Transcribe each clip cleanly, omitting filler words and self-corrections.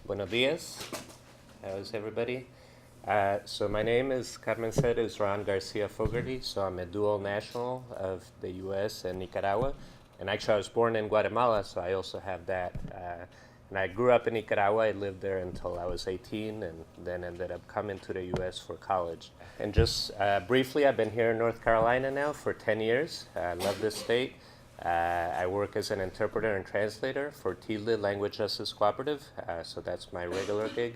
Buenos dias. How's everybody? So my name, as Carmen said, is Ron Garcia-Fogarty. So I'm a dual national of the U.S. and Nicaragua. And actually, I was born in Guatemala, so I also have that. And I grew up in Nicaragua. I lived there until I was 18, and then ended up coming to the U.S. for college. And just briefly, I've been here in North Carolina now for 10 years. I love this state. I work as an interpreter and translator for tilde, Language Justice Cooperative, so that's my regular gig.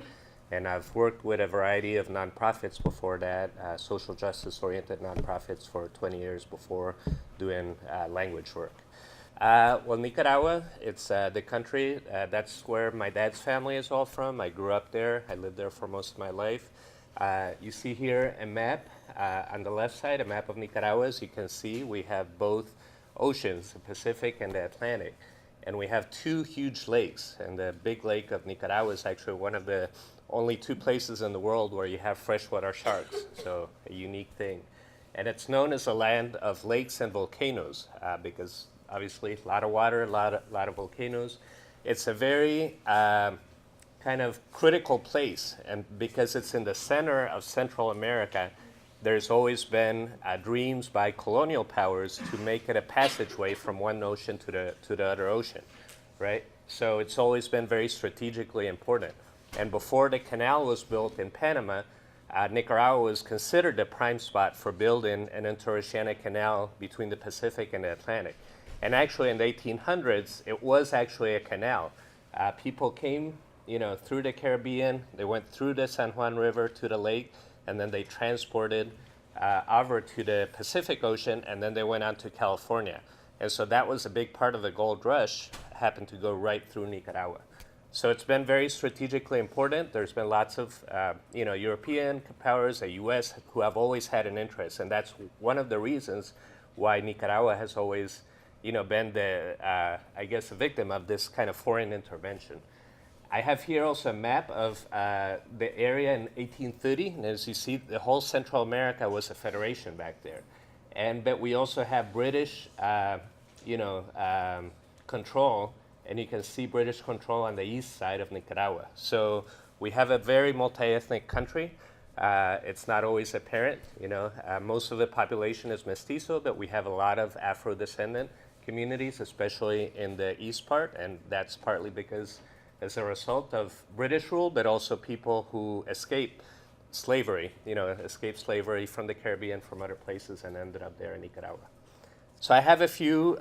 And I've worked with a variety of nonprofits before that, social justice-oriented nonprofits for 20 years before doing language work. Well, Nicaragua, it's the country, that's where my dad's family is all from. I grew up there. I lived there for most of my life. You see here a map. On the left side, a map of Nicaragua. As you can see, we have both oceans, the Pacific and the Atlantic. And we have two huge lakes. And the big lake of Nicaragua is actually one of the only two places in the world where you have freshwater sharks. So a unique thing. And it's known as a land of lakes and volcanoes because obviously a lot of water, a lot of volcanoes. It's a very kind of critical place. And because it's in the center of Central America, there's always been dreams by colonial powers to make it a passageway from one ocean to the other ocean, right? So it's always been very strategically important. And before the canal was built in Panama, Nicaragua was considered a prime spot for building an interoceanic canal between the Pacific and the Atlantic. And actually in the 1800s, it was actually a canal. People came, through the Caribbean. They went through the San Juan River to the lake, and then they transported over to the Pacific Ocean, and then they went on to California. And so that was a big part of the gold rush, happened to go right through Nicaragua. So it's been very strategically important. There's been lots of European powers, the U.S., who have always had an interest, and that's one of the reasons why Nicaragua has always been the, a victim of this kind of foreign intervention. I have here also a map of the area in 1830, and as you see, the whole Central America was a federation back there. But we also have British, control, and you can see British control on the east side of Nicaragua. So we have a very multi-ethnic country. It's not always apparent, most of the population is mestizo, but we have a lot of Afro-descendant communities, especially in the east part, and that's partly because as a result of British rule, but also people who escaped slavery, escaped slavery from the Caribbean, from other places, and ended up there in Nicaragua. So I have a few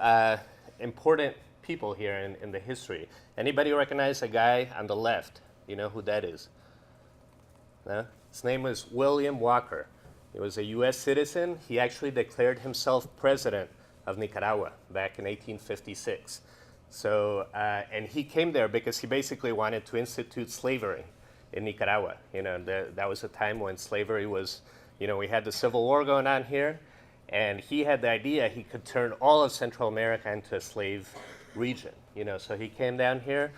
important people here in the history. Anybody recognize a guy on the left? You know who that is? No? His name was William Walker. He was a U.S. citizen. He actually declared himself president of Nicaragua back in 1856. So, and he came there because he basically wanted to institute slavery in Nicaragua. That was a time when slavery was, we had the Civil War going on here, and he had the idea he could turn all of Central America into a slave region. So he came down here,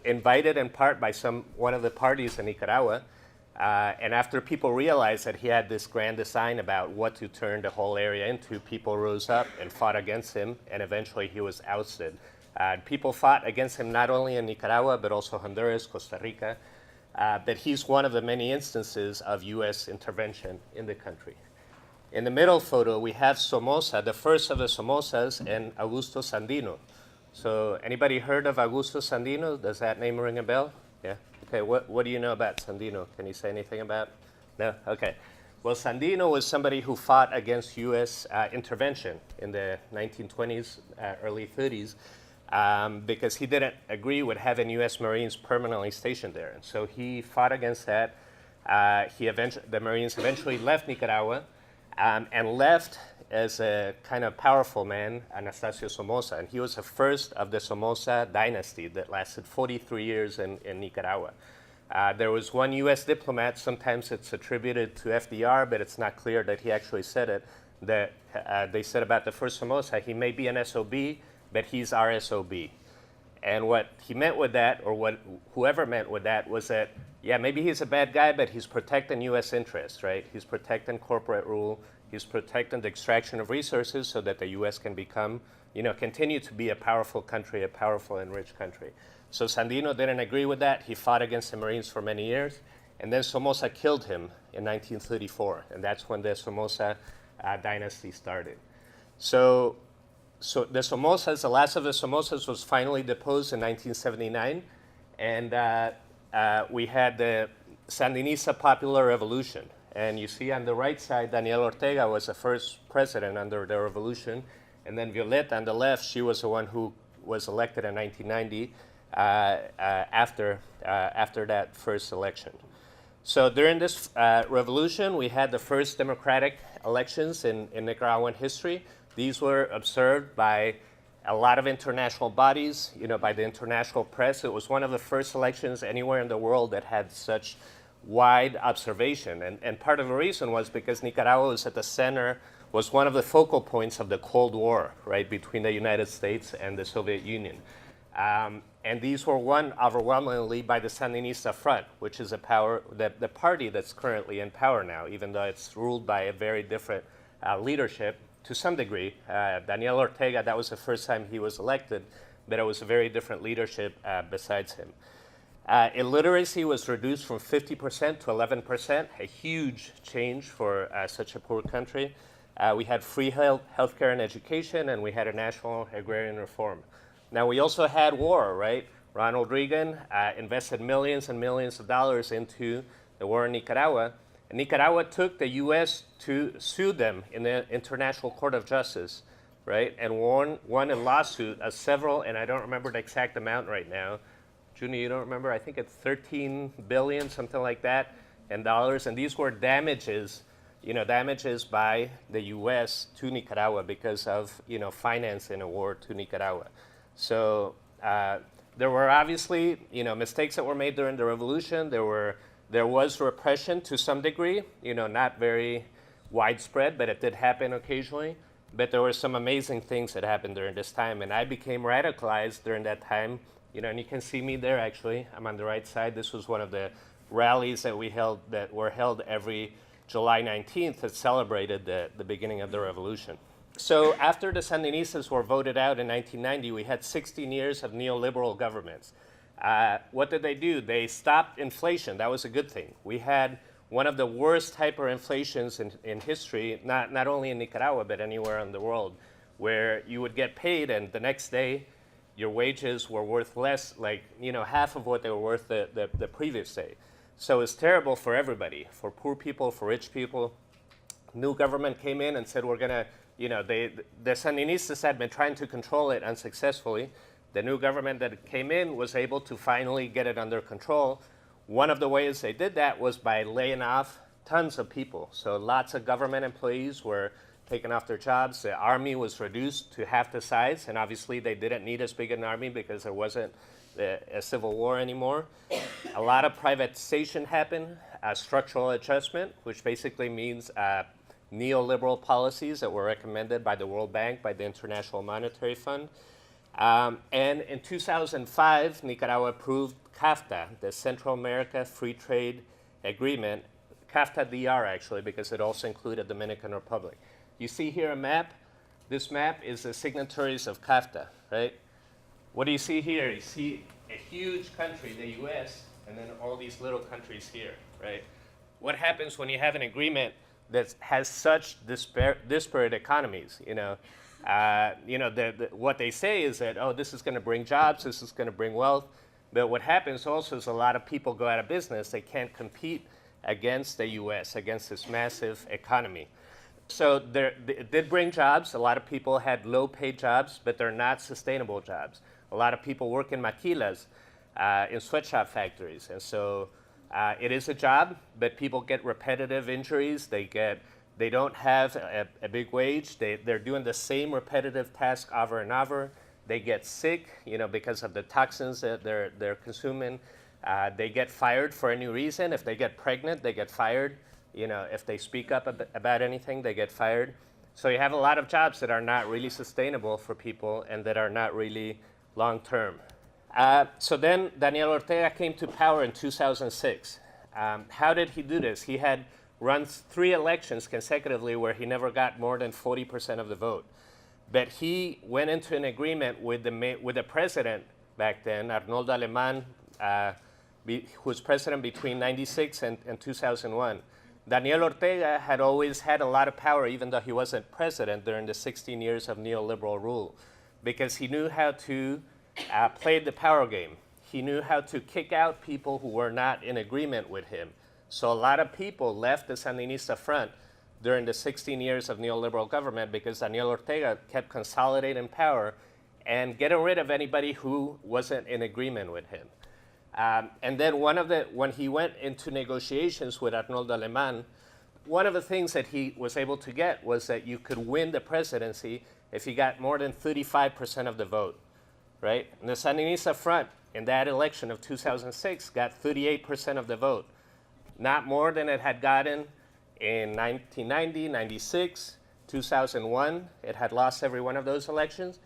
invited in part by one of the parties in Nicaragua, and after people realized that he had this grand design about what to turn the whole area into, people rose up and fought against him, and eventually he was ousted. People fought against him not only in Nicaragua, but also Honduras, Costa Rica. But he's one of the many instances of U.S. intervention in the country. In the middle photo, we have Somoza, the first of the Somozas, and Augusto Sandino. So anybody heard of Augusto Sandino? Does that name ring a bell? Yeah? Okay, what do you know about Sandino? Can you say anything about? No? Okay. Well, Sandino was somebody who fought against U.S. Intervention in the 1920s, early 30s, because he didn't agree with having U.S. Marines permanently stationed there. And so he fought against that. The Marines eventually left Nicaragua and left as a kind of powerful man, Anastasio Somoza. And he was the first of the Somoza dynasty that lasted 43 years in Nicaragua. There was one U.S. diplomat, sometimes it's attributed to FDR, but it's not clear that he actually said it, that they said about the first Somoza, he may be an SOB, but he's our SOB. And what he meant with that, or what whoever meant with that, was that, yeah, maybe he's a bad guy, but he's protecting U.S. interests, right? He's protecting corporate rule. He's protecting the extraction of resources so that the U.S. can become, continue to be a powerful country, a powerful and rich country. So Sandino didn't agree with that. He fought against the Marines for many years. And then Somoza killed him in 1934. And that's when the Somoza dynasty started. So the Somozas, the last of the Somozas was finally deposed in 1979. And we had the Sandinista Popular Revolution. And you see on the right side, Daniel Ortega was the first president under the revolution. And then Violeta on the left, she was the one who was elected in 1990 after that first election. So during this revolution, we had the first democratic elections in Nicaraguan history. These were observed by a lot of international bodies, by the international press. It was one of the first elections anywhere in the world that had such wide observation. And part of the reason was because Nicaragua was at the center, was one of the focal points of the Cold War, right, between the United States and the Soviet Union. And these were won overwhelmingly by the Sandinista Front, which is the party that's currently in power now, even though it's ruled by a very different leadership to some degree. Daniel Ortega, that was the first time he was elected, but it was a very different leadership besides him. Illiteracy was reduced from 50% to 11%, a huge change for such a poor country. We had free healthcare and education, and we had a national agrarian reform. Now, we also had war, right? Ronald Reagan invested millions and millions of dollars into the war in Nicaragua. And Nicaragua took the U.S. to sue them in the International Court of Justice, right? And won a lawsuit of several, and I don't remember the exact amount right now. Junie, you don't remember? I think it's 13 billion, something like that, in dollars. And these were damages, damages by the U.S. to Nicaragua because of, financing a war to Nicaragua. So there were obviously, mistakes that were made during the revolution. There was repression to some degree, not very widespread, but it did happen occasionally. But there were some amazing things that happened during this time, and I became radicalized during that time. And you can see me there, actually. I'm on the right side. This was one of the rallies that were held every July 19th that celebrated the beginning of the revolution. So after the Sandinistas were voted out in 1990, we had 16 years of neoliberal governments. What did they do? They stopped inflation. That was a good thing. We had one of the worst hyperinflations in history, not only in Nicaragua, but anywhere in the world, where you would get paid and the next day your wages were worth less, half of what they were worth the previous day. So it's terrible for everybody, for poor people, for rich people. New government came in and said, we're going to, the Sandinistas had been trying to control it unsuccessfully. The new government that came in was able to finally get it under control. One of the ways they did that was by laying off tons of people. So lots of government employees were taken off their jobs. The army was reduced to half the size, and obviously they didn't need as big an army because there wasn't a civil war anymore. A lot of privatization happened, structural adjustment, which basically means neoliberal policies that were recommended by the World Bank, by the International Monetary Fund. And in 2005, Nicaragua approved CAFTA, the Central America Free Trade Agreement, CAFTA-DR actually, because it also included Dominican Republic. You see here a map. This map is the signatories of CAFTA, right? What do you see here? You see a huge country, the US, and then all these little countries here, right? What happens when you have an agreement that has such disparate economies, what they say is that, this is going to bring jobs, this is going to bring wealth. But what happens also is a lot of people go out of business. They can't compete against the U.S., against this massive economy. So it did bring jobs. A lot of people had low-paid jobs, but they're not sustainable jobs. A lot of people work in maquilas, in sweatshop factories. And so it is a job, but people get repetitive injuries. They don't have a big wage. They're doing the same repetitive task over and over. They get sick, because of the toxins that they're consuming. They get fired for any reason. If they get pregnant, they get fired. If they speak up about anything, they get fired. So you have a lot of jobs that are not really sustainable for people and that are not really long-term. So then Daniel Ortega came to power in 2006. How did he do this? He had run 3 elections consecutively where he never got more than 40% of the vote. But he went into an agreement with the president back then, Arnoldo Alemán, who was president between 96 and 2001. Daniel Ortega had always had a lot of power, even though he wasn't president during the 16 years of neoliberal rule, because he knew how to play the power game. He knew how to kick out people who were not in agreement with him. So a lot of people left the Sandinista front during the 16 years of neoliberal government because Daniel Ortega kept consolidating power and getting rid of anybody who wasn't in agreement with him. And then when he went into negotiations with Arnoldo Alemán, one of the things that he was able to get was that you could win the presidency if you got more than 35% of the vote, right? And the Sandinista front in that election of 2006 got 38% of the vote, not more than it had gotten in 1990, 96, 2001. It had lost every one of those elections,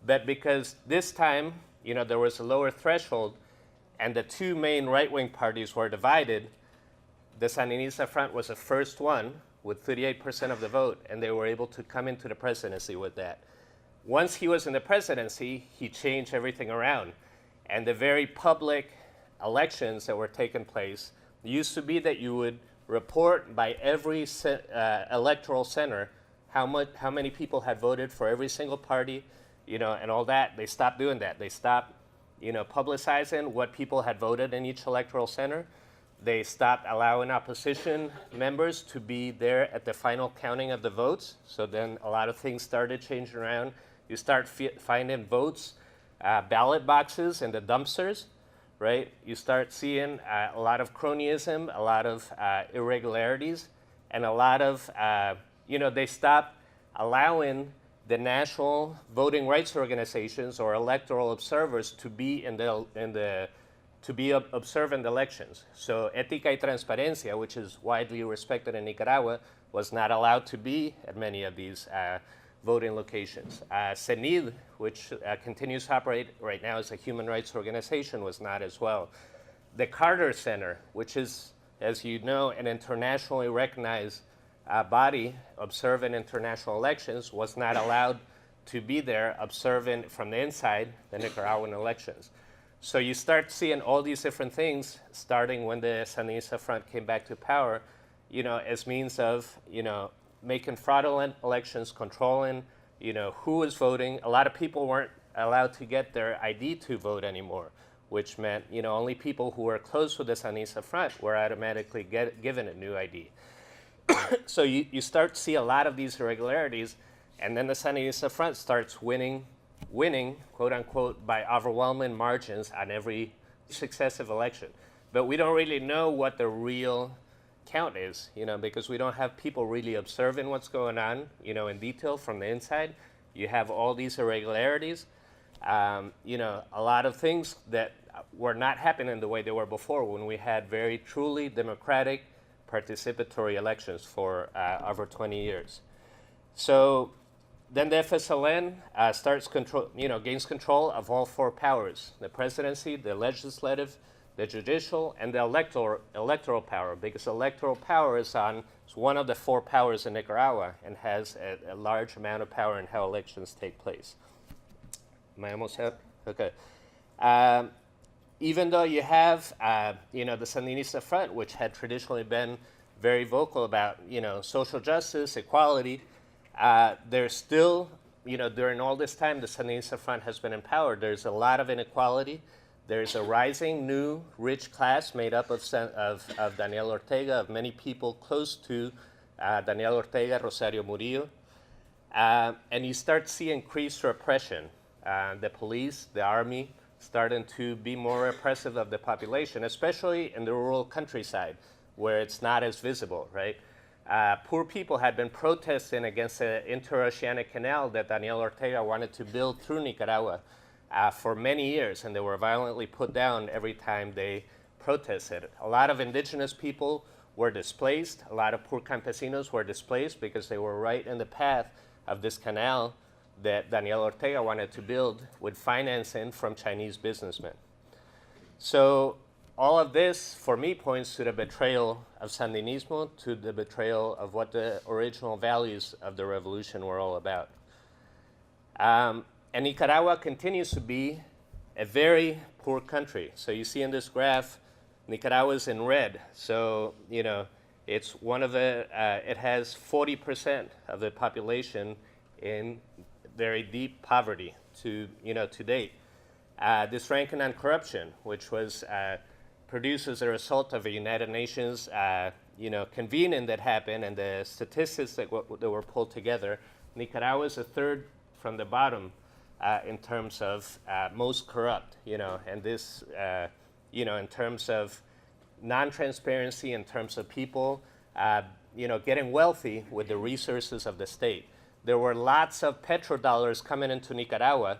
but because this time, there was a lower threshold, and the two main right-wing parties were divided, the Sandinista front was the first one with 38% of the vote, and they were able to come into the presidency with that. Once he was in the presidency, he changed everything around. And the very public elections that were taking place used to be that you would report by every electoral center how many people had voted for every single party, and all that. They stopped doing that. They stopped publicizing what people had voted in each electoral center. They stopped allowing opposition members to be there at the final counting of the votes. So then a lot of things started changing around. You start finding votes, ballot boxes in the dumpsters, right? You start seeing a lot of cronyism, a lot of irregularities, and a lot of, they stopped allowing the national voting rights organizations or electoral observers to be observing the elections. So Ética y Transparencia, which is widely respected in Nicaragua, was not allowed to be at many of these voting locations. CENID, which continues to operate right now as a human rights organization, was not as well. The Carter Center, which is, as you know, an internationally recognized body observing international elections, was not allowed to be there observing from the inside the Nicaraguan elections. So you start seeing all these different things starting when the Sandinista Front came back to power, as means of, making fraudulent elections, controlling, who was voting. A lot of people weren't allowed to get their ID to vote anymore, which meant, only people who were close with the Sandinista Front were automatically given a new ID. So you start to see a lot of these irregularities, and then the Sandinista Front starts winning, quote unquote, by overwhelming margins on every successive election. But we don't really know what the real count is, because we don't have people really observing what's going on, in detail from the inside. You have all these irregularities, a lot of things that were not happening the way they were before when we had very truly democratic participatory elections for over 20 years. So then the FSLN gains control of all four powers: the presidency, the legislative, the judicial, and the electoral power, because electoral power is one of the four powers in Nicaragua and has a large amount of power in how elections take place. Am I almost out? Okay. Even though you have, the Sandinista Front, which had traditionally been very vocal about, social justice, equality, there's still, during all this time the Sandinista Front has been in power, there's a lot of inequality. There's a rising new rich class made up of Daniel Ortega, of many people close to Daniel Ortega, Rosario Murillo. And you start to see increased repression. The police, the army, starting to be more repressive of the population, especially in the rural countryside, where it's not as visible, right? Poor people had been protesting against the interoceanic canal that Daniel Ortega wanted to build through Nicaragua for many years, and they were violently put down every time they protested. A lot of indigenous people were displaced. A lot of poor campesinos were displaced because they were right in the path of this canal that Daniel Ortega wanted to build with financing from Chinese businessmen. So all of this, for me, points to the betrayal of Sandinismo, to the betrayal of what the original values of the revolution were all about. And Nicaragua continues to be a very poor country. So you see in this graph, Nicaragua is in red. So, you know, it's one of the, it has 40% of the population in very deep poverty to date. This ranking on corruption, which was produced as a result of a United Nations, convening that happened and the statistics that were pulled together, Nicaragua is the third from the bottom in terms of most corrupt, and this, in terms of non-transparency, in terms of people, getting wealthy with the resources of the state. There were lots of petrodollars coming into Nicaragua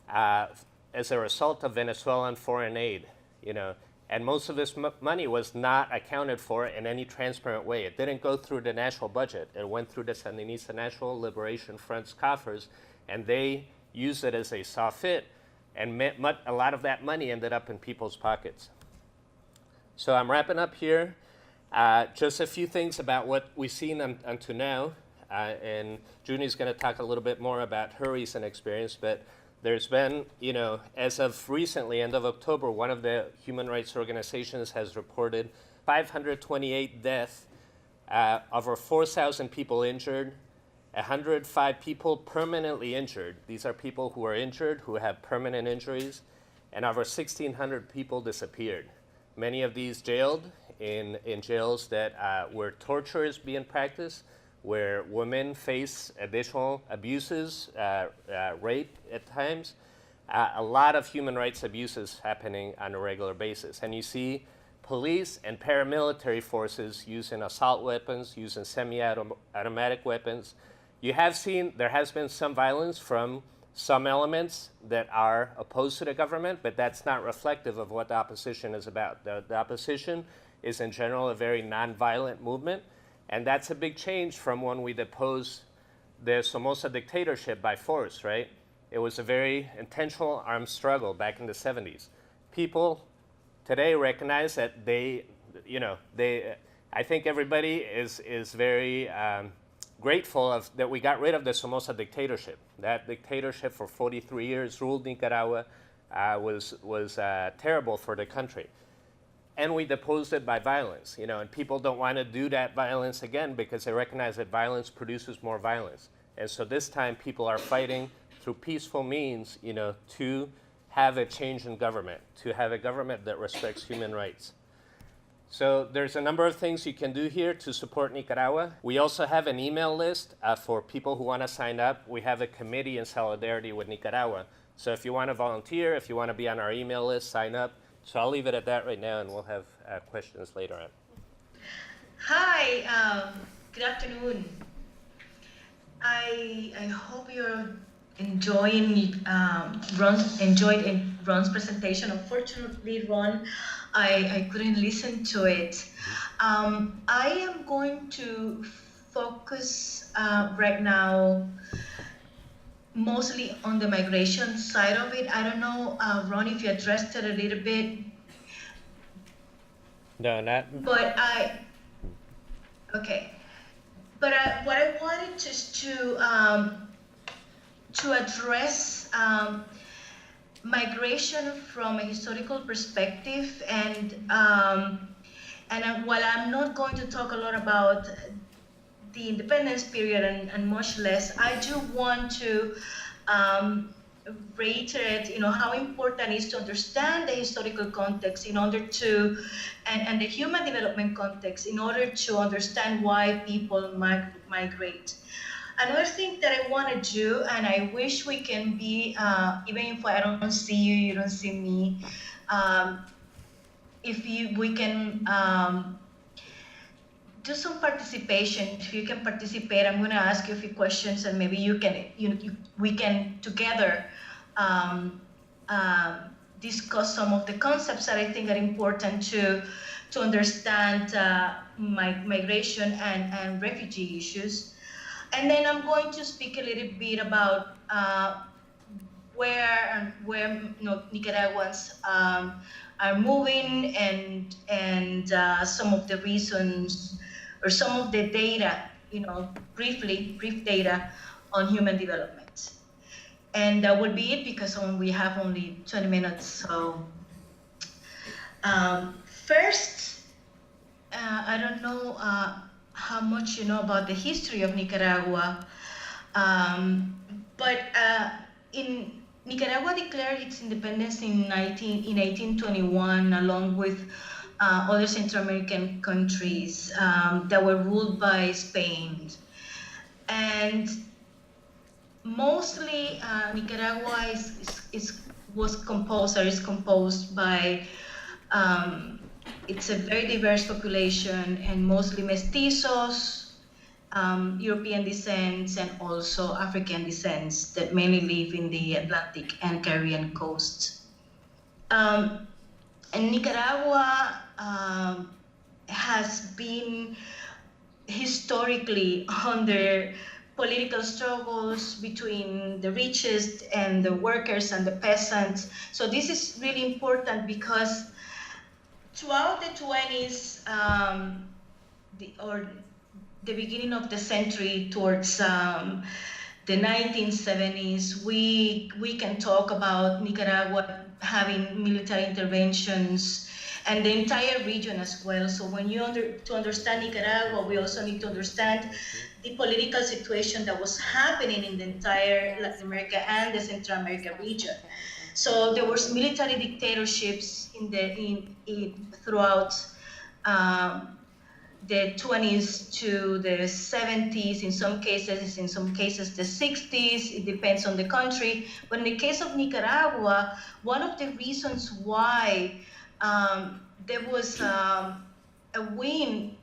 as a result of Venezuelan foreign aid, and most of this money was not accounted for in any transparent way. It didn't go through the national budget. It went through the Sandinista National Liberation Front's coffers, and they used it as they saw fit, and a lot of that money ended up in people's pockets. So I'm wrapping up here. Just a few things about what we've seen until now, and Junie's going to talk a little bit more about her recent experience, but there's been, as of recently, end of October, one of the human rights organizations has reported 528 deaths, over 4,000 people injured, 105 people permanently injured. These are people who are injured, who have permanent injuries, and over 1,600 people disappeared. Many of these jailed in jails that where torture is being practiced, where women face additional abuses, rape at times, a lot of human rights abuses happening on a regular basis. And you see police and paramilitary forces using assault weapons, using semi-automatic weapons. You have seen there has been some violence from some elements that are opposed to the government, but that's not reflective of what the opposition is about. The opposition is in general a very nonviolent movement, and that's a big change from when we deposed the Somoza dictatorship by force, right? It was a very intentional armed struggle back in the 70s. People today recognize that I think everybody is very grateful that we got rid of the Somoza dictatorship. That dictatorship for 43 years ruled Nicaragua, was terrible for the country. And we deposed it by violence, and people don't want to do that violence again because they recognize that violence produces more violence. And so this time people are fighting through peaceful means, to have a change in government, to have a government that respects human rights. So there's a number of things you can do here to support Nicaragua. We also have an email list for people who want to sign up. We have a committee in solidarity with Nicaragua. So if you want to volunteer, if you want to be on our email list, sign up. So I'll leave it at that right now, and we'll have questions later on. Hi, good afternoon. I hope you're enjoyed Ron's presentation. Unfortunately, Ron, I couldn't listen to it. I am going to focus right now mostly on the migration side of it. I don't know, Ron, if you addressed it a little bit. No, not. But okay. But what I wanted just to address migration from a historical perspective, and while I'm not going to talk a lot about the independence period and much less, I do want to reiterate, how important it is to understand the historical context in order to, and the human development context in order to understand why people migrate. Another thing that I want to do, and I wish we can be, even if I don't see you, you don't see me, we can do some participation. If you can participate, I'm going to ask you a few questions, and maybe we can together discuss some of the concepts that I think are important to understand migration and refugee issues. And then I'm going to speak a little bit about where Nicaraguans are moving, and some of the reasons or some of the data, brief data on human development. And that will be it because we have only 20 minutes. So first, I don't know how much you know about the history of Nicaragua, but in Nicaragua declared its independence in 1821, along with other Central American countries that were ruled by Spain. And mostly Nicaragua was composed or is composed by, it's a very diverse population and mostly mestizos, European descents, and also African descents that mainly live in the Atlantic and Caribbean coasts. And Nicaragua has been historically under political struggles between the richest and the workers and the peasants. So this is really important because throughout the 20s, the beginning of the century towards the 1970s, we can talk about Nicaragua having military interventions and the entire region as well. So when to understand Nicaragua, we also need to understand the political situation that was happening in the entire Latin America and the Central America region. So there was military dictatorships throughout the 20s to the 70s, in some cases the 60s, it depends on the country. But in the case of Nicaragua, one of the reasons why there was a win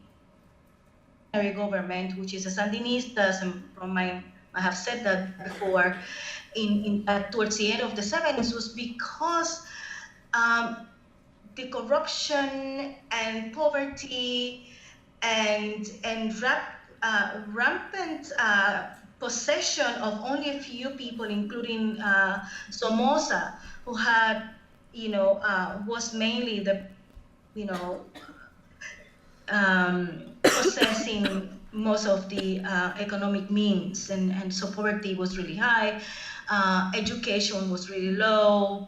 government, which is a Sandinistas, and I have said that before, towards the end of the 70s, was because the corruption and poverty and rampant possession of only a few people, including Somoza, who had, was mainly the, possessing most of the economic means, and so poverty was really high, education was really low,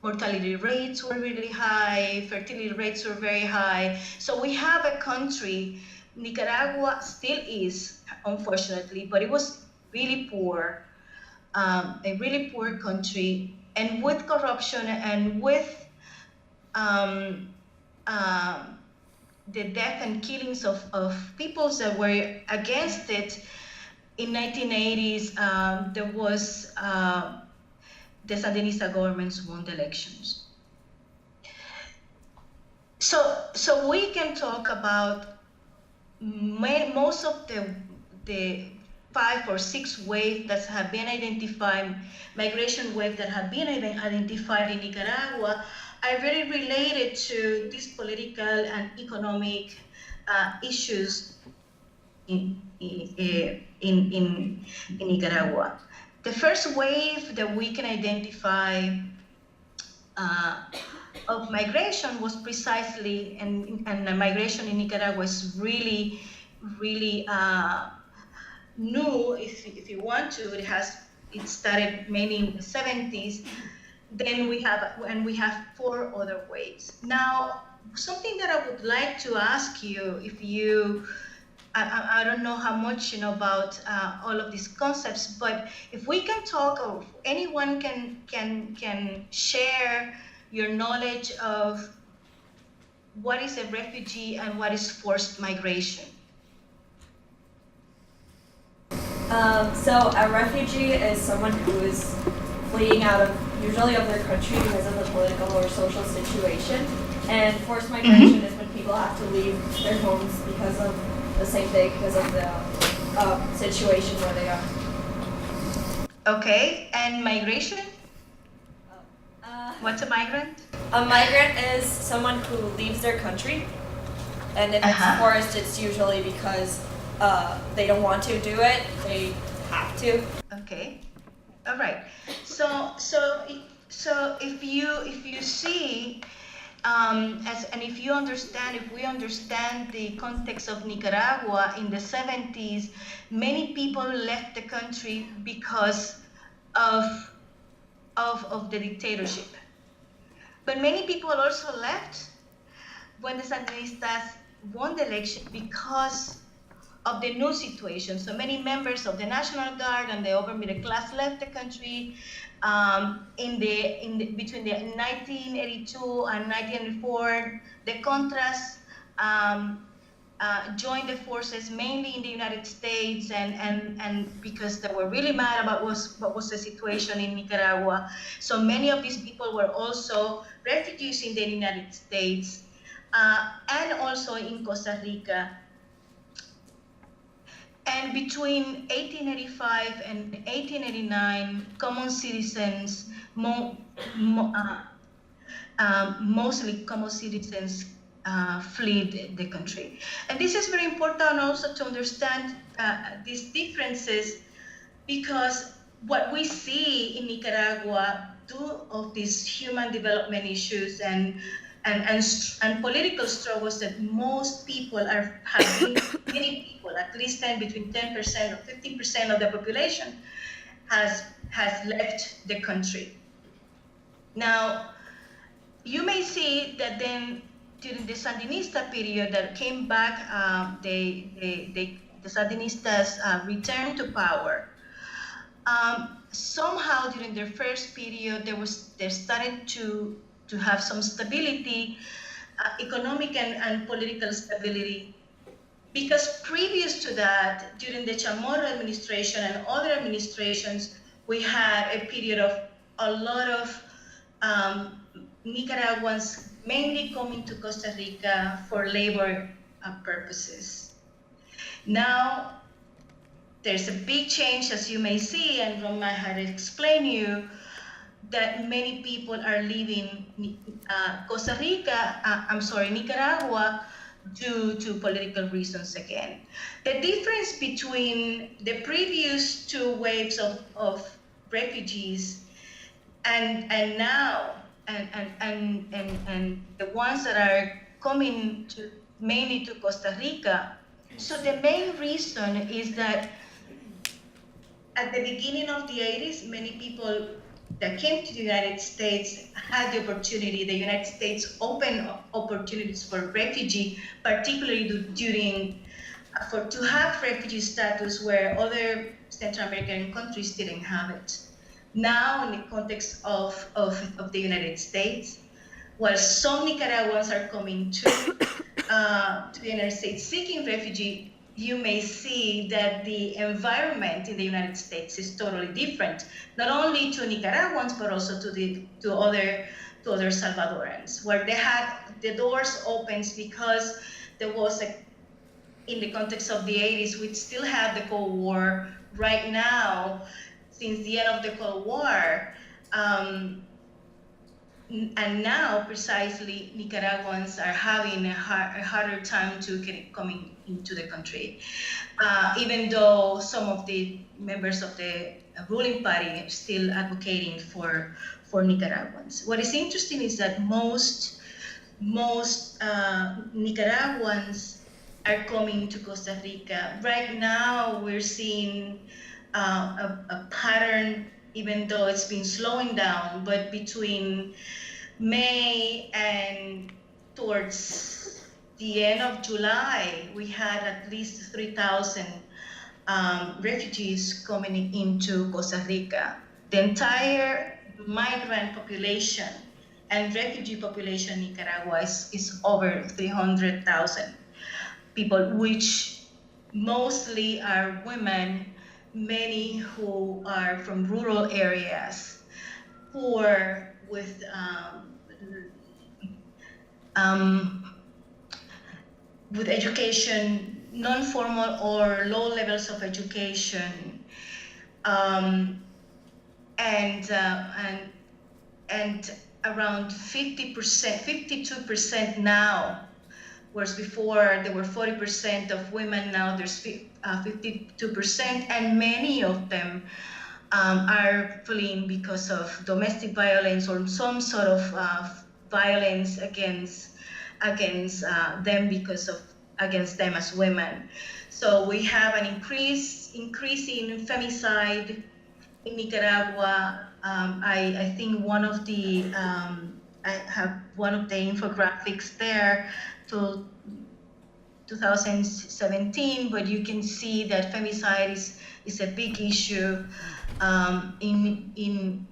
mortality rates were really high, fertility rates were very high. So we have a country, Nicaragua still is, unfortunately, but it was really poor, a really poor country, and with corruption and with the death and killings of peoples that were against it. In 1980s, there was the Sandinista governments won the elections. So we can talk about most of the 5 or 6 waves that have been identified, migration waves that have been identified in Nicaragua, are very related to these political and economic issues in Nicaragua. The first wave that we can identify of migration was precisely, and migration in Nicaragua is really, really new, if you want to. It started mainly in the 70s. Then we have 4 other waves. Now, something that I would like to ask you, I don't know how much you know about all of these concepts, but if we can talk, or anyone can share your knowledge of what is a refugee and what is forced migration. So a refugee is someone who is fleeing usually of their country because of the political or social situation, and forced migration is when people have to leave their homes because of the same thing, because of the situation where they are. Okay, and migration? What's a migrant? A migrant is someone who leaves their country, and if it's forced, it's usually because they don't want to do it, they have to. Okay, all right. So if you see And if we understand the context of Nicaragua in the 70s, many people left the country because of the dictatorship. But many people also left when the Sandinistas won the election because of the new situation. So many members of the National Guard and the upper middle class left the country between the 1982 and 1984. The Contras joined the forces mainly in the United States, and because they were really mad about what was the situation in Nicaragua. So many of these people were also refugees in the United States and also in Costa Rica. And between 1885 and 1889, common citizens, mostly common citizens, fled the country. And this is very important also to understand these differences, because what we see in Nicaragua, due of these human development issues and political struggles that most people have been, many people, at least between 10% or 15% of the population has left the country. Now, you may see that then during the Sandinista period that came back, the Sandinistas returned to power. Somehow during their first period, they started to have some stability, economic and political stability, because previous to that, during the Chamorro administration and other administrations, we had a period of a lot of Nicaraguans mainly coming to Costa Rica for labor purposes. Now, there's a big change, as you may see, and Roma had explained you, that many people are leaving Nicaragua due to political reasons again. The difference between the previous two waves of refugees and now and the ones that are coming mainly to Costa Rica. So the main reason is that at the beginning of the 80s, many people that came to the United States had the opportunity. The United States opened opportunities for refugee, particularly to have refugee status where other Central American countries didn't have it. Now, in the context of the United States, while some Nicaraguans are coming to the United States seeking refugee, you may see that the environment in the United States is totally different, not only to Nicaraguans, but also to other Salvadorans, where they had the doors open because there was in the context of the 80s, we still have the Cold War. Right now, since the end of the Cold War, and now precisely Nicaraguans are having a harder time to coming into the country, even though some of the members of the ruling party are still advocating for Nicaraguans. What is interesting is that most Nicaraguans are coming to Costa Rica. Right now, we're seeing a pattern, even though it's been slowing down, but between May and towards the end of July, we had at least 3,000 refugees coming into Costa Rica. The entire migrant population and refugee population in Nicaragua is over 300,000 people, which mostly are women, many who are from rural areas, poor with education, non-formal or low levels of education, and around 50%, 52% now, whereas before there were 40% of women, now there's 52%, and many of them are fleeing because of domestic violence or some sort of violence against them against them as women. So we have an increase in femicide in Nicaragua. I think one of the I have one of the infographics there to 2017, but you can see that femicide is a big issue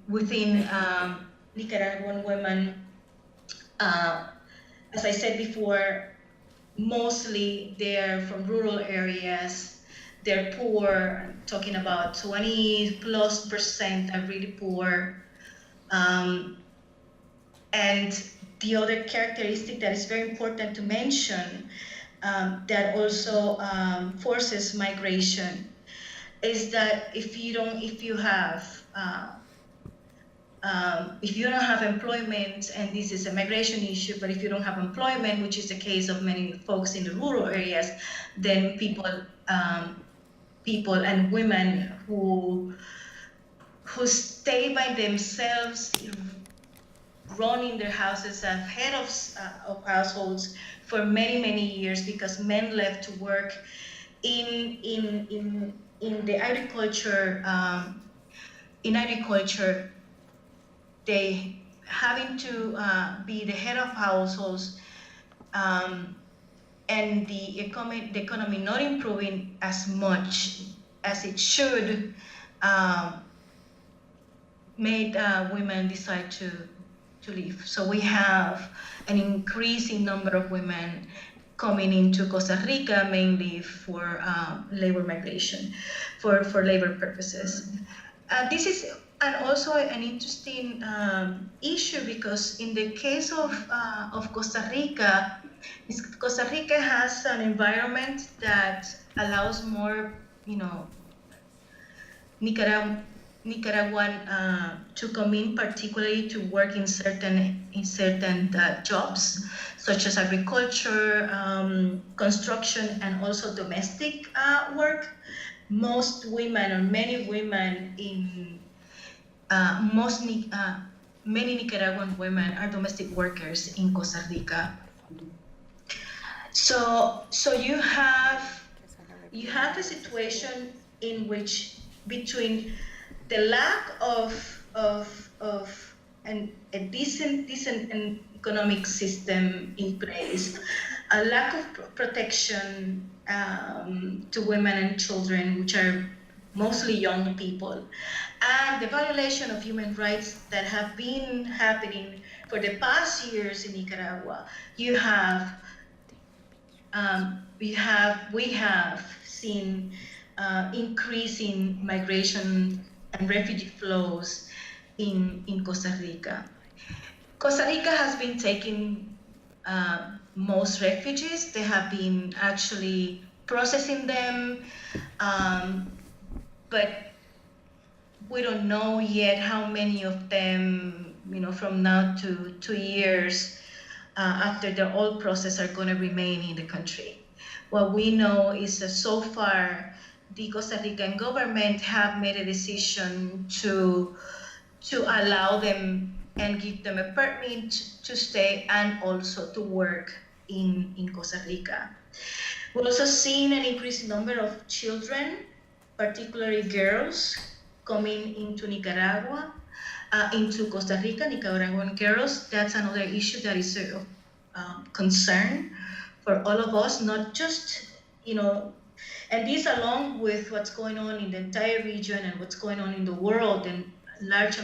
within Nicaraguan women. As I said before, mostly they're from rural areas. They're poor. I'm talking about 20+% are really poor. And the other characteristic that is very important to mention that also forces migration is that if you don't have employment, and this is a migration issue, but if you don't have employment, which is the case of many folks in the rural areas, then people and women who stay by themselves, running their houses as head of households for many years, because men left to work in the agriculture. In agriculture, they having to be the head of households, and the economy not improving as much as it should, made women decide to leave. So we have an increasing number of women coming into Costa Rica, mainly for labor migration, for labor purposes. This is also an interesting issue, because in the case of Costa Rica has an environment that allows more, Nicaraguan to come in, particularly to work in certain jobs, such as agriculture, construction, and also domestic work. Most women, or many women many Nicaraguan women are domestic workers in Costa Rica. So you have a situation in which, between the lack of a decent economic system in place, a lack of protection to women and children, which are mostly young people, and the violation of human rights that have been happening for the past years in Nicaragua, we have seen increasing migration and refugee flows in Costa Rica. Costa Rica has been taking most refugees. They have been actually processing them, but we don't know yet how many of them, from now to 2 years after they're all processed, are going to remain in the country. What we know is that so far, the Costa Rican government have made a decision to allow them and give them a permit to stay and also to work in Costa Rica. We've also seen an increasing number of children, particularly girls, coming into Nicaragua, into Costa Rica, Nicaraguan girls. That's another issue that is of concern for all of us, not just, and this along with what's going on in the entire region and what's going on in the world, and large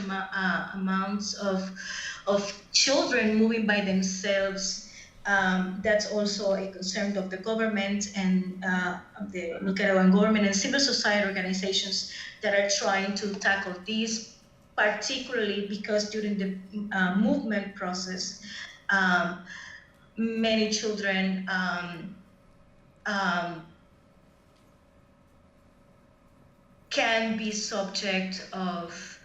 amounts of children moving by themselves. That's also a concern of the government and of the Nicaraguan government and civil society organizations that are trying to tackle this, particularly because during the movement process, many children can be subject of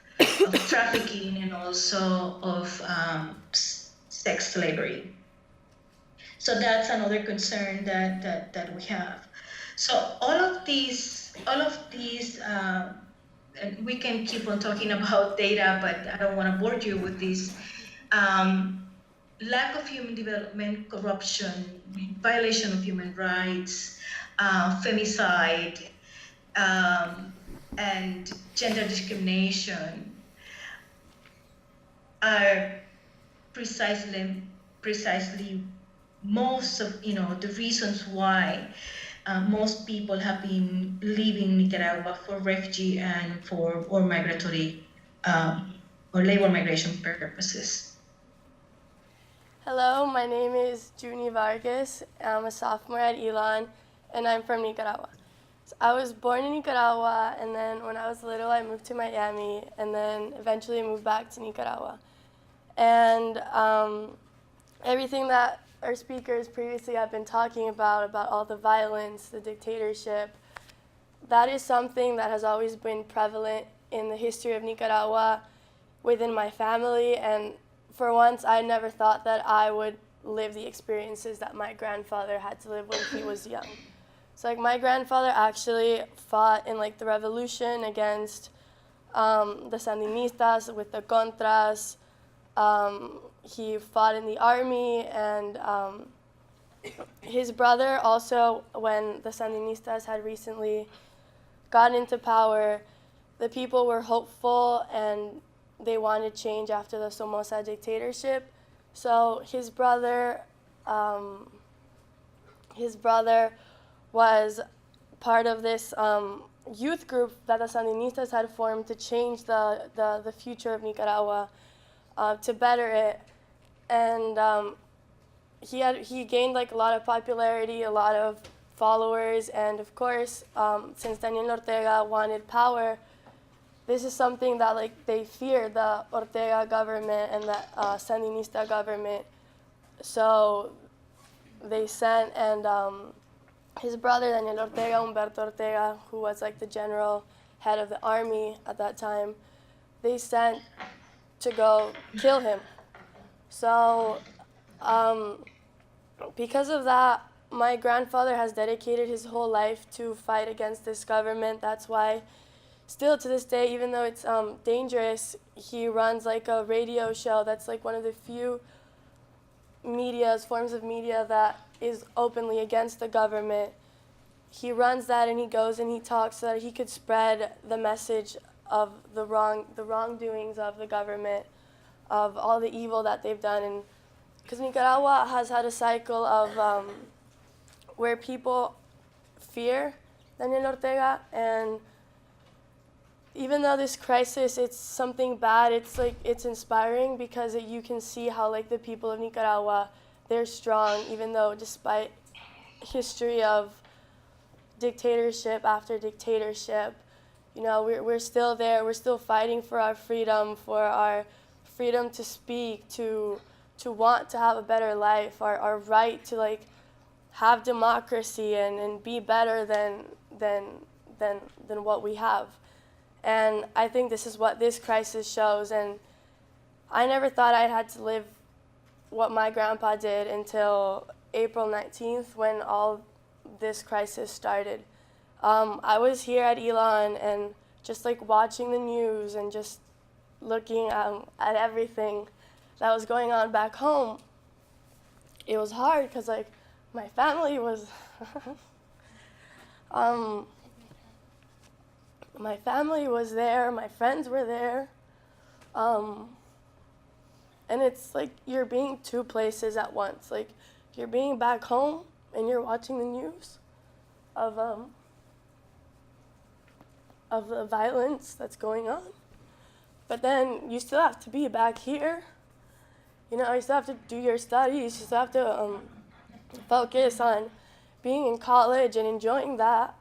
trafficking and also of sex slavery. So that's another concern that we have. So all of these, and we can keep on talking about data, but I don't want to bore you with this. lack of human development, corruption, violation of human rights, femicide, and gender discrimination are precisely most of the reasons why most people have been leaving Nicaragua for refugee and or migratory or labor migration purposes. Hello, my name is Junie Vargas. I'm a sophomore at Elon, and I'm from Nicaragua. So I was born in Nicaragua, and then when I was little, I moved to Miami, and then eventually moved back to Nicaragua. And everything that our speakers previously have been talking about all the violence, the dictatorship, that is something that has always been prevalent in the history of Nicaragua within my family. And for once, I never thought that I would live the experiences that my grandfather had to live when he was young. So my grandfather actually fought in the revolution against the Sandinistas with the Contras. He fought in the army, and his brother also, when the Sandinistas had recently gotten into power, the people were hopeful and they wanted change after the Somoza dictatorship. So his brother was part of this youth group that the Sandinistas had formed to change the future of Nicaragua, to better it. And he gained a lot of popularity, a lot of followers, and of course, since Daniel Ortega wanted power, this is something that they feared, the Ortega government and the Sandinista government. So they sent, and his brother Daniel Ortega, Humberto Ortega, who was the general head of the army at that time, they sent to go kill him. So because of that, my grandfather has dedicated his whole life to fight against this government. That's why still to this day, even though it's dangerous, he runs a radio show that's one of the few forms of media that is openly against the government. He runs that, and he goes and he talks so that he could spread the message of the wrongdoings of the government, of all the evil that they've done. And because Nicaragua has had a cycle of where people fear Daniel Ortega, and even though this crisis, it's something bad, it's inspiring because you can see how the people of Nicaragua, they're strong, even though despite history of dictatorship after dictatorship, we're still there. We're still fighting for our freedom to speak, to want to have a better life, our right to have democracy and be better than what we have. And I think this is what this crisis shows. And I never thought I'd had to live what my grandpa did until April 19th, when all this crisis started. I was here at Elon and just watching the news and just looking at everything that was going on back home. It was hard because my family was my family was there, my friends were there, and it's you're being two places at once. You're being back home and you're watching the news of the violence that's going on, but then you still have to be back here. You still have to do your studies. You still have to focus on being in college and enjoying that.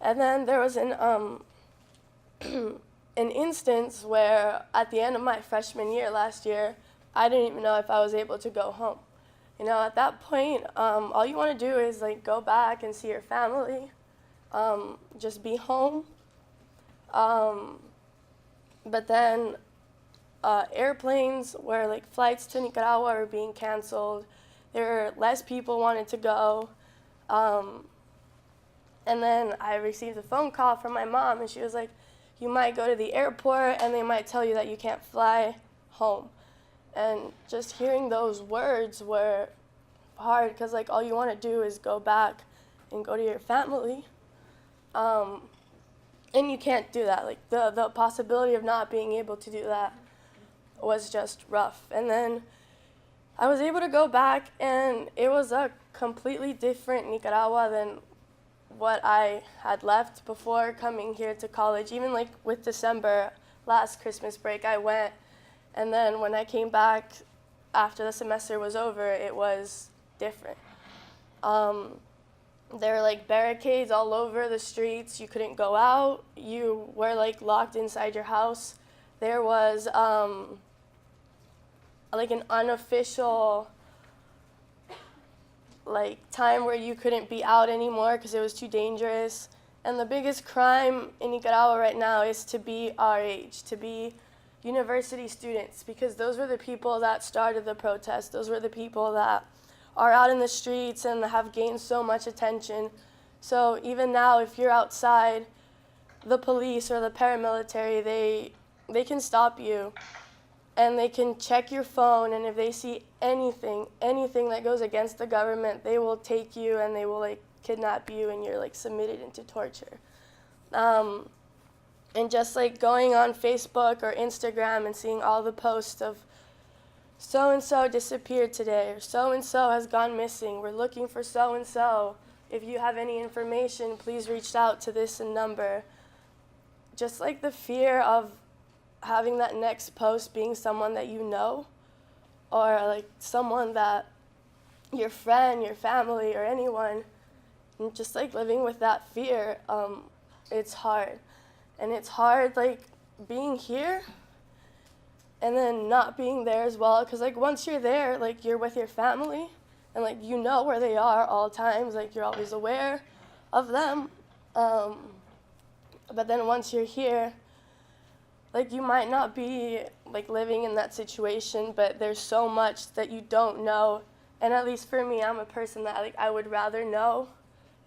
And then there was an instance where at the end of my freshman year last year, I didn't even know if I was able to go home. At that point, all you want to do is go back and see your family, just be home. But then airplanes where flights to Nicaragua were being canceled. There were less people wanted to go. And then I received a phone call from my mom, and she was like, you might go to the airport and they might tell you that you can't fly home. And just hearing those words were hard, because like all you want to do is go back and go to your family. And you can't do that. Like the possibility of not being able to do that was just rough. And then I was able to go back, and it was a completely different Nicaragua than what I had left before coming here to college. Even like with December, last Christmas break, I went, and then when I came back after the semester was over, it was different. There were like barricades all over the streets. You couldn't go out. You were like locked inside your house. There was like an unofficial like time where you couldn't be out anymore because it was too dangerous. And the biggest crime in Nicaragua right now is to be our age, to be university students, because those were the people that started the protest. Those were the people that are out in the streets and have gained so much attention. So even now, if you're outside, the police or the paramilitary, they can stop you, and they can check your phone, and if they see anything that goes against the government, they will take you and they will like kidnap you, and you're like submitted into torture. And just like going on Facebook or Instagram and seeing all the posts of so-and-so disappeared today, or so-and-so has gone missing, we're looking for so-and-so. If you have any information, please reach out to this number. Just like the fear of having that next post being someone that you know, or like someone that your friend, your family, or anyone, and just like living with that fear, it's hard. And it's hard like being here and then not being there as well, because like once you're there, like you're with your family and like you know where they are all times, like you're always aware of them. But then once you're here, like you might not be like living in that situation, but there's so much that you don't know. And at least for me, I'm a person that like I would rather know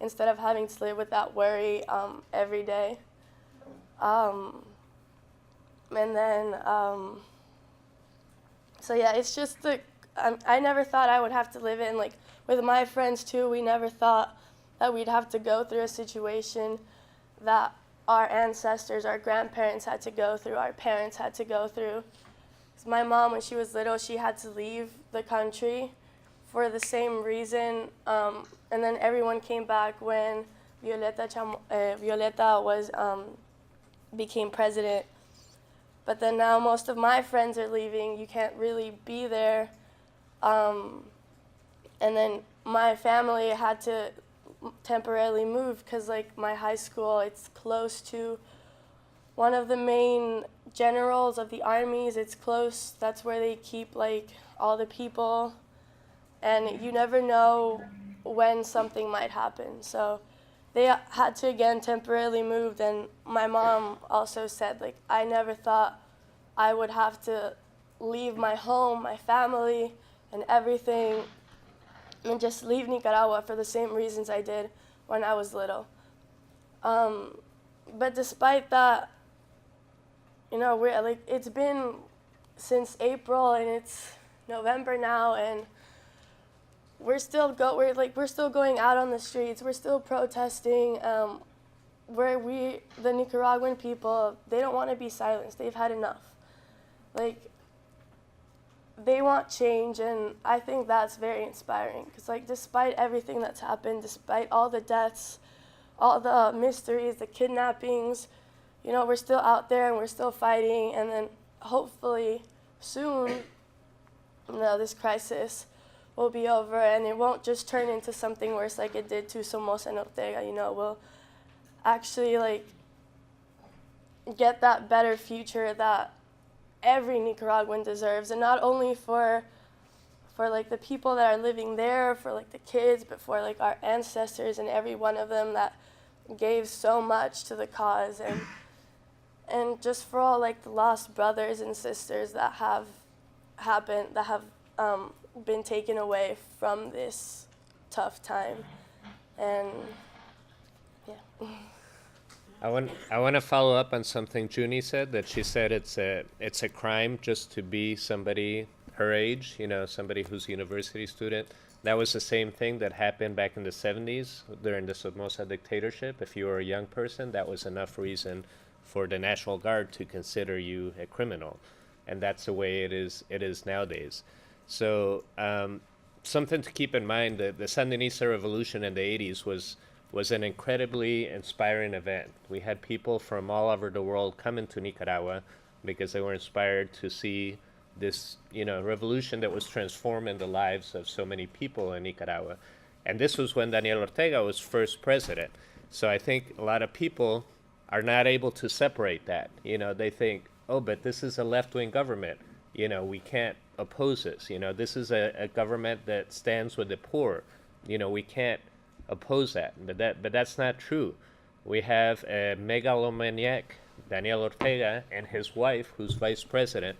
instead of having to live with that worry every day. And then, so yeah, it's just I never thought I would have to live in, like with my friends too, we never thought that we'd have to go through a situation that our ancestors, our grandparents had to go through, our parents had to go through. 'Cause my mom, when she was little, she had to leave the country for the same reason. And then everyone came back when Violeta was, became president. But then now most of my friends are leaving. You can't really be there. And then my family had to temporarily move because like my high school, it's close to one of the main generals of the armies. It's close. That's where they keep like all the people. And you never know when something might happen. So they had to again temporarily move. And my mom also said, like, I never thought I would have to leave my home, my family, and everything, and just leave Nicaragua for the same reasons I did when I was little. But despite that, you know, we're like, it's been since April and it's November now, and we're still going out on the streets. We're still protesting. The Nicaraguan people, they don't want to be silenced. They've had enough. Like, they want change, and I think that's very inspiring. Because, like, despite everything that's happened, despite all the deaths, all the mysteries, the kidnappings, you know, we're still out there and we're still fighting. And then hopefully soon, you know, this crisis will be over and it won't just turn into something worse like it did to Somoza and Ortega. You know, we'll actually like get that better future that every Nicaraguan deserves, and not only for like the people that are living there, for like the kids, but for like our ancestors and every one of them that gave so much to the cause, and just for all like the lost brothers and sisters that have been taken away from this tough time. And yeah. I want to follow up on something Junie said, that she said it's a crime just to be somebody her age, somebody who's a university student. That was the same thing that happened back in the 70s during the Somoza dictatorship. If you were a young person, that was enough reason for the National Guard to consider you a criminal. And that's the way it is nowadays. So something to keep in mind, the Sandinista revolution in the 80s was an incredibly inspiring event. We had people from all over the world come into Nicaragua because they were inspired to see this, revolution that was transforming the lives of so many people in Nicaragua. And this was when Daniel Ortega was first president. So I think a lot of people are not able to separate that. They think, oh, but this is a left-wing government. We can't oppose this. This is a government that stands with the poor. We can't oppose that. But that's not true. We have a megalomaniac, Daniel Ortega, and his wife, who's vice president,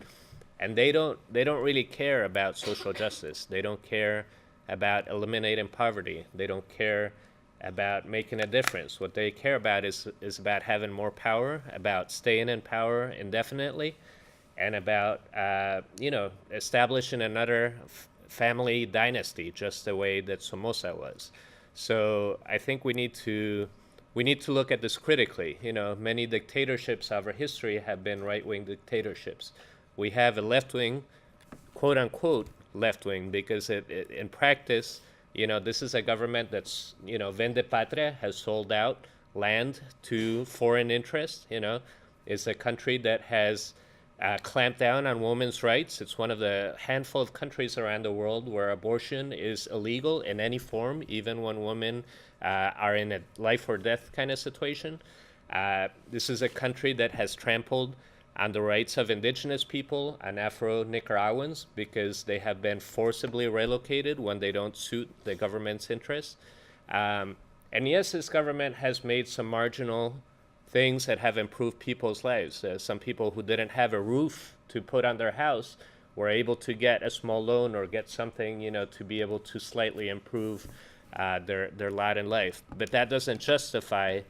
and they don't really care about social justice. They don't care about eliminating poverty. They don't care about making a difference. What they care about is about having more power, about staying in power indefinitely, and about establishing another family dynasty, just the way that Somoza was. So I think we need to look at this critically. Many dictatorships over history have been right-wing dictatorships. We have a left-wing, quote-unquote left-wing, because in practice, this is a government that's, vende patria, has sold out land to foreign interests. It's a country that has clamped down on women's rights. It's one of the handful of countries around the world where abortion is illegal in any form, even when women are in a life or death kind of situation. This is a country that has trampled on the rights of indigenous people and Afro-Nicaraguans because they have been forcibly relocated when they don't suit the government's interests. And yes, this government has made some marginal things that have improved people's lives. Some people who didn't have a roof to put on their house were able to get a small loan or get something, to be able to slightly improve their lot in life. But that doesn't justify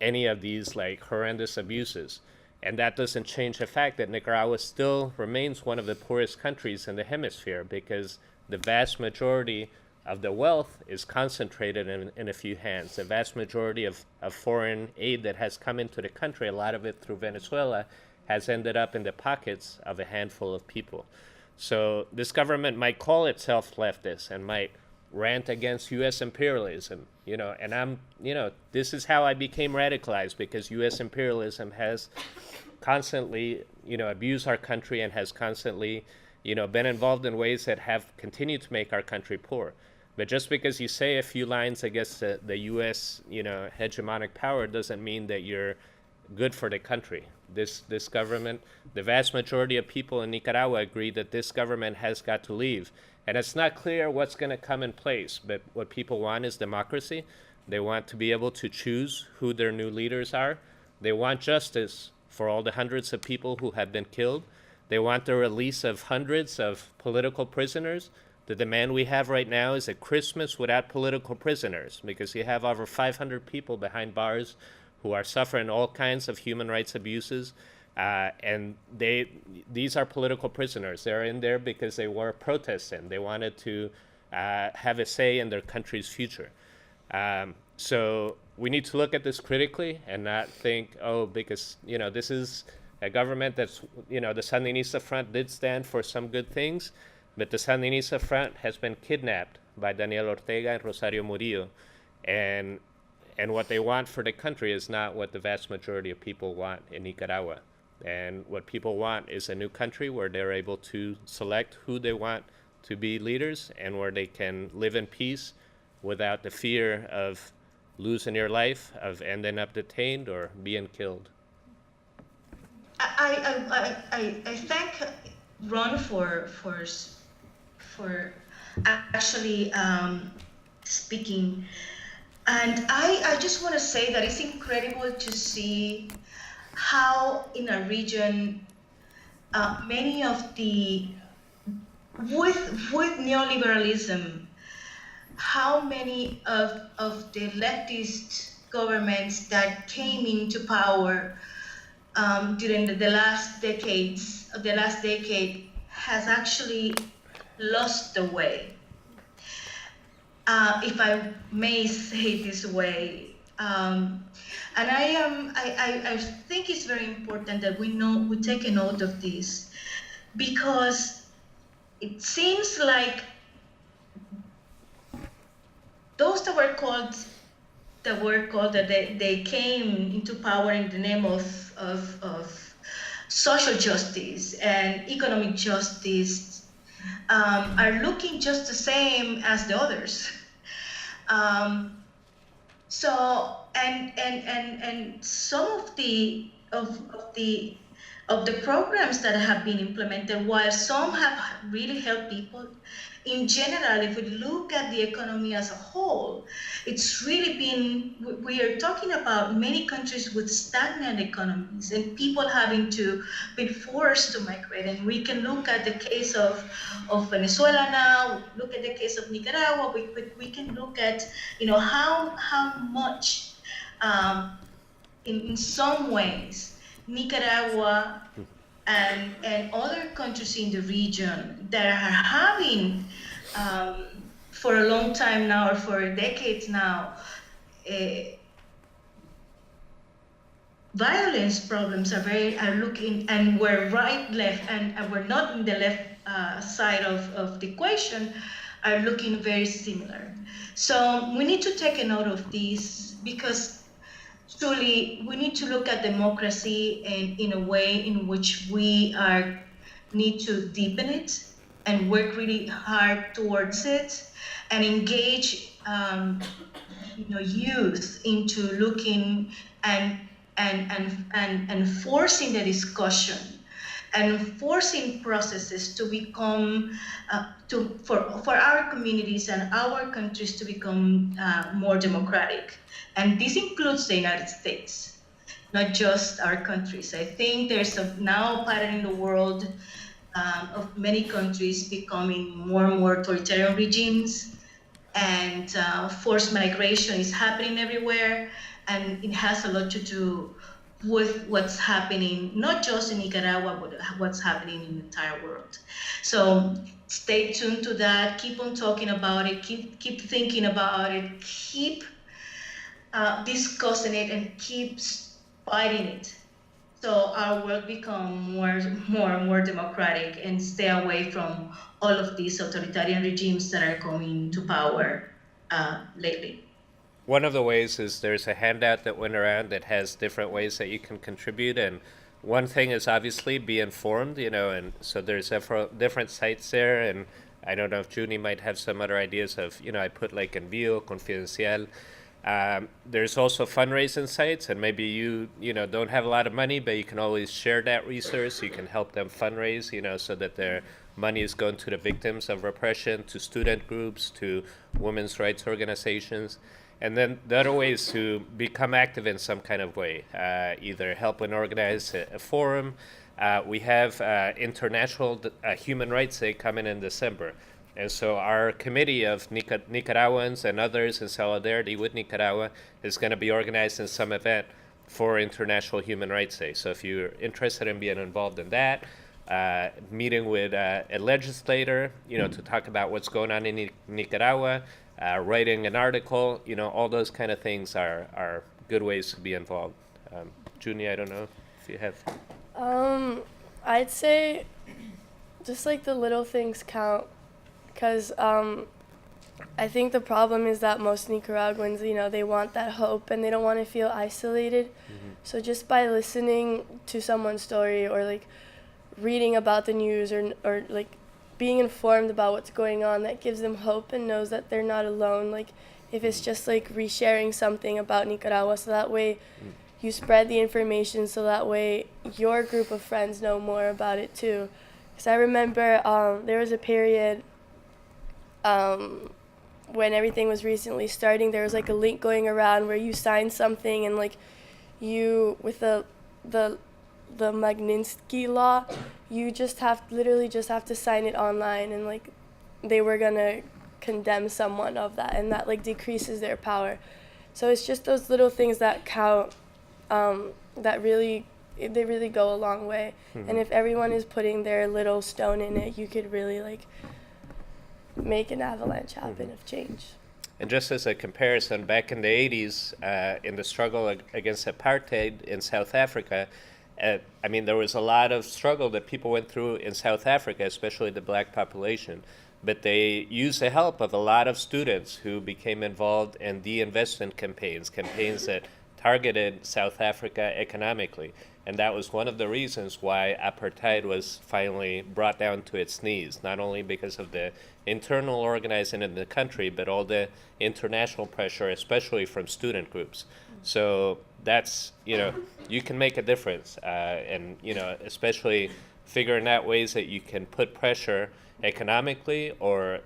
any of these horrendous abuses. And that doesn't change the fact that Nicaragua still remains one of the poorest countries in the hemisphere because the vast majority of the wealth is concentrated in a few hands. The vast majority of foreign aid that has come into the country, a lot of it through Venezuela, has ended up in the pockets of a handful of people. So this government might call itself leftist and might rant against U.S. imperialism, and this is how I became radicalized, because U.S. imperialism has constantly, abused our country and has constantly, been involved in ways that have continued to make our country poor. But just because you say a few lines against the U.S., hegemonic power doesn't mean that you're good for the country. This government, the vast majority of people in Nicaragua agree that this government has got to leave. And it's not clear what's going to come in place, but what people want is democracy. They want to be able to choose who their new leaders are. They want justice for all the hundreds of people who have been killed. They want the release of hundreds of political prisoners. The demand we have right now is a Christmas without political prisoners, because you have over 500 people behind bars who are suffering all kinds of human rights abuses. And these are political prisoners. They're in there because they were protesting. They wanted to have a say in their country's future. So we need to look at this critically and not think, because, this is a government that's, the Sandinista Front did stand for some good things, but the Sandinista Front has been kidnapped by Daniel Ortega and Rosario Murillo. And what they want for the country is not what the vast majority of people want in Nicaragua. And what people want is a new country where they're able to select who they want to be leaders and where they can live in peace without the fear of losing your life, of ending up detained or being killed. I thank Ron for actually speaking. And I just want to say that it's incredible to see how in a region, many of with neoliberalism, how many of the leftist governments that came into power during the last decades, the last decade, has actually lost the way. If I may say this way, and I think it's very important that we take a note of this, because it seems like those that they came into power in the name of social justice and economic justice are looking just the same as the others. So some of the programs that have been implemented, while some have really helped people, in general, if we look at the economy as a whole, it's really been, we are talking about many countries with stagnant economies and people having to be forced to migrate. And we can look at the case of Venezuela now, look at the case of Nicaragua, we can look at, how much, in some ways, Nicaragua and other countries in the region that are having, for a long time now, or for decades now, violence problems are looking, and we're right, left, and we're not in the left side of the equation, are looking very similar. So we need to take a note of this, because truly, we need to look at democracy in a way in which we need to deepen it and work really hard towards it, and engage youth into looking and forcing the discussion and forcing processes to become for our communities and our countries to become more democratic. And this includes the United States, not just our countries. I think there's now a pattern in the world of many countries becoming more and more authoritarian regimes, and forced migration is happening everywhere, and it has a lot to do with what's happening, not just in Nicaragua, but what's happening in the entire world. So stay tuned to that, keep on talking about it, keep thinking about it, keep discussing it, and keep fighting it, so our world become more and more democratic, and stay away from all of these authoritarian regimes that are coming to power lately. One of the ways is there's a handout that went around that has different ways that you can contribute, and one thing is obviously be informed, and so there's several different sites there, and I don't know if Junie might have some other ideas of, I put like Envío, Confidencial. There's also fundraising sites, and maybe you don't have a lot of money, but you can always share that resource. You can help them fundraise, so that their money is going to the victims of repression, to student groups, to women's rights organizations. And then the other way is to become active in some kind of way, either help and organize a forum. We have International Human Rights Day coming in December. And so our committee of Nicaraguans and others in solidarity with Nicaragua is going to be organizing some event for International Human Rights Day. So if you're interested in being involved in that, meeting with a legislator, to talk about what's going on in Nicaragua, writing an article, all those kind of things are good ways to be involved. Junie, I don't know if you have. I'd say just like the little things count. Because I think the problem is that most Nicaraguans, they want that hope and they don't want to feel isolated. Mm-hmm. So just by listening to someone's story, or like reading about the news, or like being informed about what's going on, that gives them hope and knows that they're not alone. Like if it's just like resharing something about Nicaragua, so that way you spread the information, so that way your group of friends know more about it too. Because I remember there was a period when everything was recently starting, there was like a link going around where you signed something, and like you, with the Magnitsky law, you literally just have to sign it online, and like they were gonna condemn someone of that, and that like decreases their power. So it's just those little things that count, that really go a long way. And if everyone is putting their little stone in it, you could really like make an avalanche happen of change. And just as a comparison, back in the 80s, in the struggle against apartheid in South Africa, I mean, there was a lot of struggle that people went through in South Africa, especially the black population. But they used the help of a lot of students who became involved in de-investment campaigns that targeted South Africa economically. And that was one of the reasons why apartheid was finally brought down to its knees, not only because of the internal organizing in the country, but all the international pressure, especially from student groups. So that's, you can make a difference. And, especially figuring out ways that you can put pressure economically or,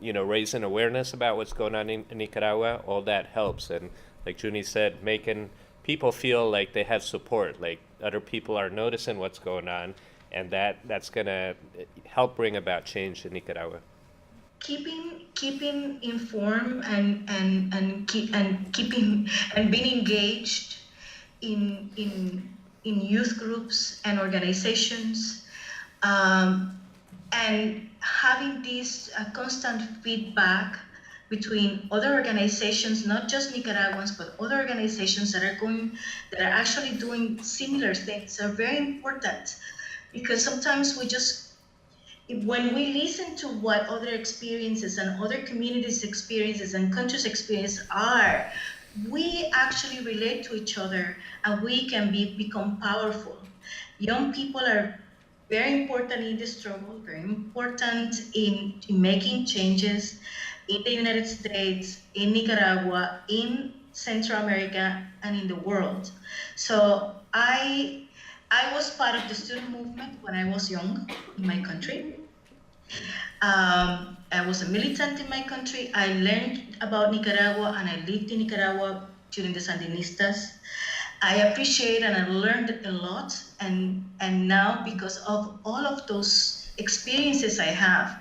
raising awareness about what's going on in Nicaragua, all that helps. And like Junie said, making people feel like they have support, like other people are noticing what's going on, and that's going to help bring about change in Nicaragua. Keeping informed and being engaged in youth groups and organizations, and having this constant feedback between other organizations, not just Nicaraguans, but other organizations that are actually doing similar things are very important, because sometimes when we listen to what other experiences and other communities' experiences and countries' experiences are, we actually relate to each other and we can become powerful. Young people are very important in the struggle, very important in making changes in the United States, in Nicaragua, in Central America, and in the world. So I was part of the student movement when I was young in my country. I was a militant in my country. I learned about Nicaragua and I lived in Nicaragua during the Sandinistas. I appreciate and I learned a lot, and now because of all of those experiences I have,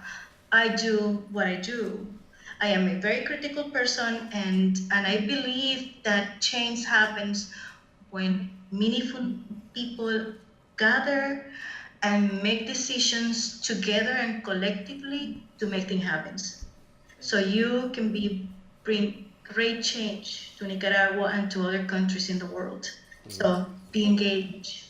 I do what I do. I am a very critical person, and I believe that change happens when meaningful people gather and make decisions together and collectively to make things happen. So you can bring great change to Nicaragua and to other countries in the world. So be engaged.